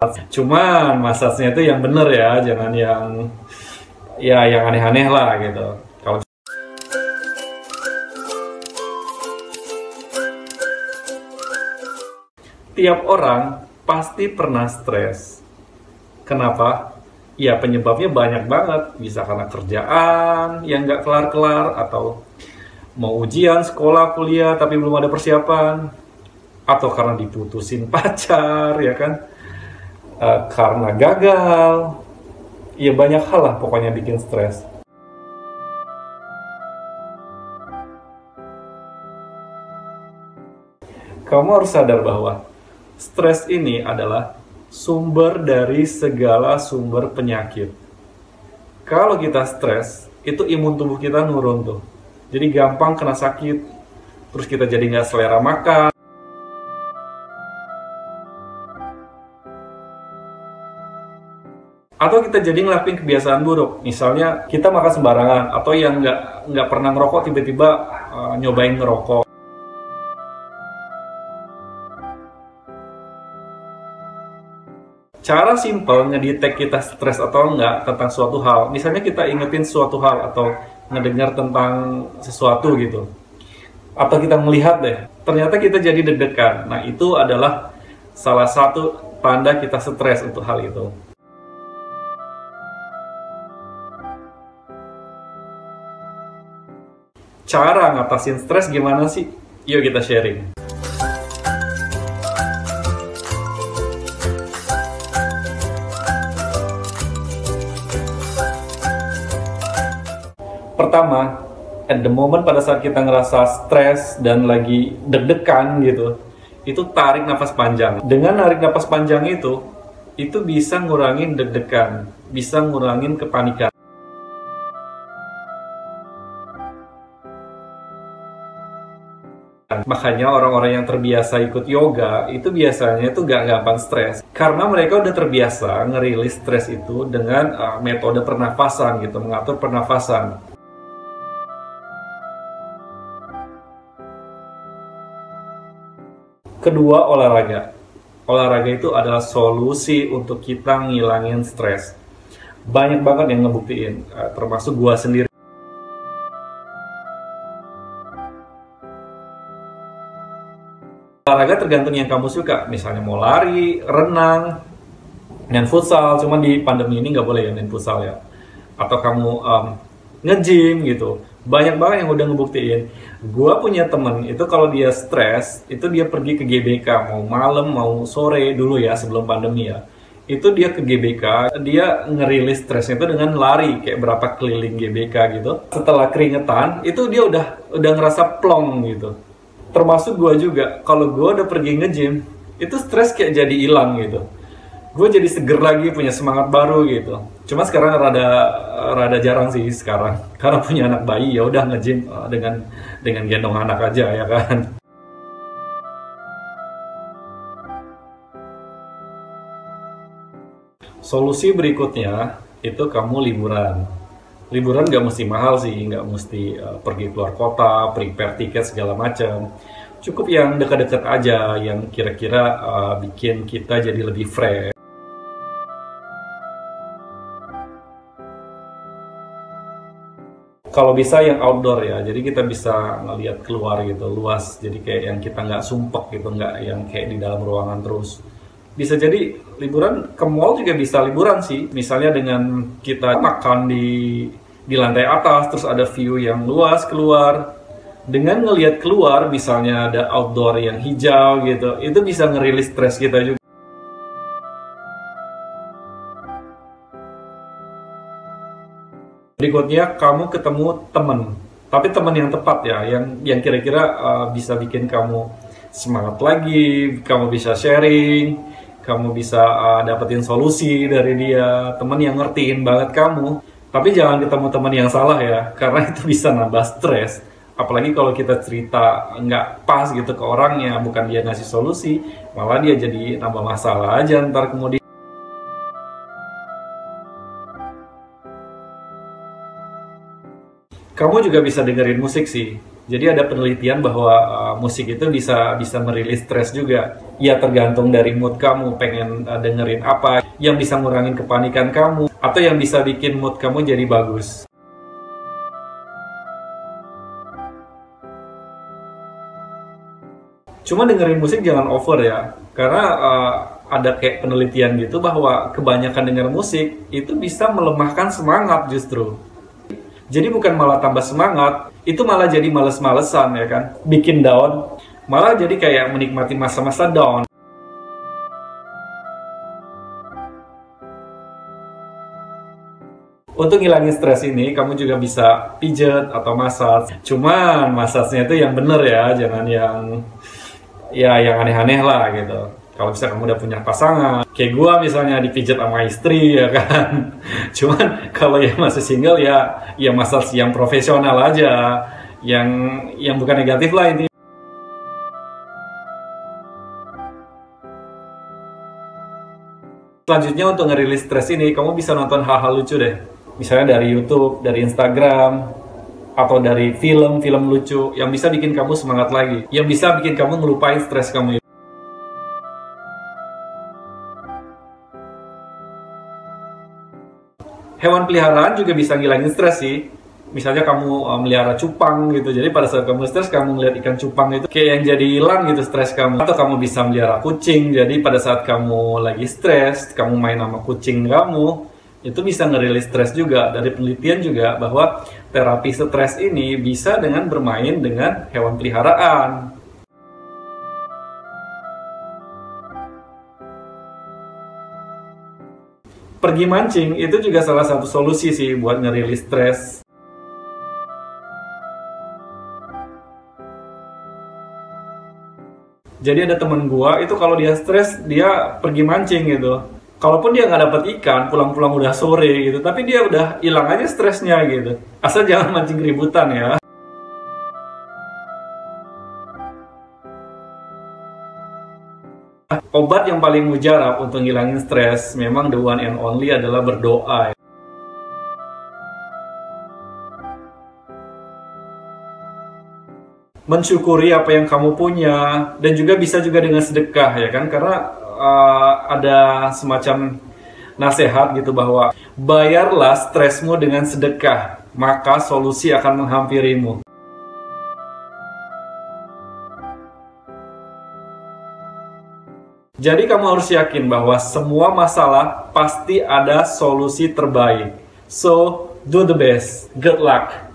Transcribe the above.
Cuman massage-nya itu yang bener ya, jangan yang aneh-aneh lah gitu. Kalau tiap orang pasti pernah stres. Kenapa? Ya penyebabnya banyak banget. Bisa karena kerjaan yang nggak kelar-kelar, atau mau ujian, sekolah, kuliah tapi belum ada persiapan, atau karena diputusin pacar, ya kan? Karena gagal. Ya banyak hal lah pokoknya bikin stres. Kamu harus sadar bahwa stres ini adalah sumber dari segala sumber penyakit. Kalau kita stres, itu imun tubuh kita nurun tuh. Jadi gampang kena sakit, terus kita jadi nggak selera makan. Atau kita jadi ngelakuin kebiasaan buruk. Misalnya kita makan sembarangan, atau yang nggak pernah ngerokok tiba-tiba nyobain ngerokok. Cara simpel ngedetek kita stres atau enggak tentang suatu hal. Misalnya kita ingetin suatu hal atau ngedengar tentang sesuatu gitu. Atau kita melihat deh, ternyata kita jadi deg-degan. Nah, itu adalah salah satu tanda kita stres untuk hal itu. Cara ngatasin stres gimana sih? Yuk kita sharing. Pertama, at the moment pada saat kita ngerasa stres dan lagi deg-degan gitu, itu tarik nafas panjang. Dengan narik nafas panjang itu bisa ngurangin deg-degan, bisa ngurangin kepanikan. Makanya orang-orang yang terbiasa ikut yoga itu biasanya itu gak gampang stres, karena mereka udah terbiasa ngerilis stres itu dengan metode pernafasan gitu, mengatur pernafasan. Kedua, olahraga. Olahraga itu adalah solusi untuk kita ngilangin stres. Banyak banget yang ngebuktiin, termasuk gua sendiri. Olahraga tergantung yang kamu suka. Misalnya mau lari, renang, main futsal. Cuman di pandemi ini nggak boleh ya main futsal ya. Atau kamu nge-gym gitu. Banyak banget yang udah ngebuktiin. Gua punya temen itu kalau dia stres, itu dia pergi ke GBK, mau malam mau sore dulu ya, sebelum pandemi ya. Itu dia ke GBK, dia ngerilis stresnya itu dengan lari kayak berapa keliling GBK gitu. Setelah keringetan, itu dia udah ngerasa plong gitu. Termasuk gua juga, kalau gua udah pergi nge-gym, itu stres kayak jadi hilang gitu. Gue jadi seger lagi, punya semangat baru gitu. Cuma sekarang rada jarang sih sekarang, karena punya anak bayi ya udah nge-gym dengan gendong anak aja ya kan. Solusi berikutnya itu kamu liburan. Liburan nggak mesti mahal sih, nggak mesti pergi keluar kota, prepare tiket segala macam. Cukup yang dekat-dekat aja, yang kira-kira bikin kita jadi lebih fresh. Kalau bisa yang outdoor ya, jadi kita bisa ngelihat keluar gitu, luas. Jadi kayak yang kita nggak sumpek gitu, nggak yang kayak di dalam ruangan terus. Bisa jadi liburan ke mall juga bisa liburan sih. Misalnya dengan kita makan di lantai atas, terus ada view yang luas keluar. Dengan ngelihat keluar, misalnya ada outdoor yang hijau gitu, itu bisa ngerilis stres kita juga. Berikutnya, kamu ketemu temen, tapi temen yang tepat ya, yang kira-kira bisa bikin kamu semangat lagi, kamu bisa sharing, kamu bisa dapetin solusi dari dia, temen yang ngertiin banget kamu. Tapi jangan ketemu temen yang salah ya, karena itu bisa nambah stres. Apalagi kalau kita cerita nggak pas gitu ke orangnya, bukan dia ngasih solusi, malah dia jadi nambah masalah aja ntar kemudian. Kamu juga bisa dengerin musik sih. Jadi ada penelitian bahwa musik itu bisa merilis stres juga. Ya tergantung dari mood kamu, pengen dengerin apa, yang bisa ngurangin kepanikan kamu, atau yang bisa bikin mood kamu jadi bagus. Cuma dengerin musik jangan over ya, karena ada kayak penelitian gitu bahwa kebanyakan denger musik itu bisa melemahkan semangat justru. Jadi bukan malah tambah semangat, itu malah jadi males-malesan ya kan, bikin down, malah jadi kayak menikmati masa-masa down. Untuk ngilangin stres ini, kamu juga bisa pijet atau massage. Cuman massage-nya itu yang bener ya, jangan yang aneh-aneh lah gitu. Kalau misalnya kamu udah punya pasangan, kayak gua misalnya dipijet sama istri ya kan. Cuman kalau yang masih single ya massage yang profesional aja, yang bukan negatif lah ini. Selanjutnya untuk ngerilis stres ini, kamu bisa nonton hal-hal lucu deh. Misalnya dari YouTube, dari Instagram, atau dari film-film lucu yang bisa bikin kamu semangat lagi, yang bisa bikin kamu ngelupain stres kamu. Hewan peliharaan juga bisa ngilangin stres sih. Misalnya kamu melihara cupang gitu, jadi pada saat kamu stres, kamu ngeliat ikan cupang itu kayak yang jadi hilang gitu stres kamu. Atau kamu bisa melihara kucing, jadi pada saat kamu lagi stres, kamu main sama kucing kamu, itu bisa ngerilis stres juga. Dari penelitian juga bahwa terapi stres ini bisa dengan bermain dengan hewan peliharaan. Pergi mancing itu juga salah satu solusi sih buat ngerilis stres. Jadi ada temen gua itu kalau dia stres dia pergi mancing gitu. Kalaupun dia nggak dapet ikan, pulang-pulang udah sore gitu, tapi dia udah hilang aja stresnya gitu. Asal jangan mancing keributan ya. Obat yang paling mujarab untuk ngilangin stres memang the one and only adalah berdoa. Mensyukuri apa yang kamu punya, dan juga bisa juga dengan sedekah ya kan, karena ada semacam nasihat gitu bahwa bayarlah stresmu dengan sedekah, maka solusi akan menghampirimu. Jadi kamu harus yakin bahwa semua masalah pasti ada solusi terbaik. So, do the best. Good luck.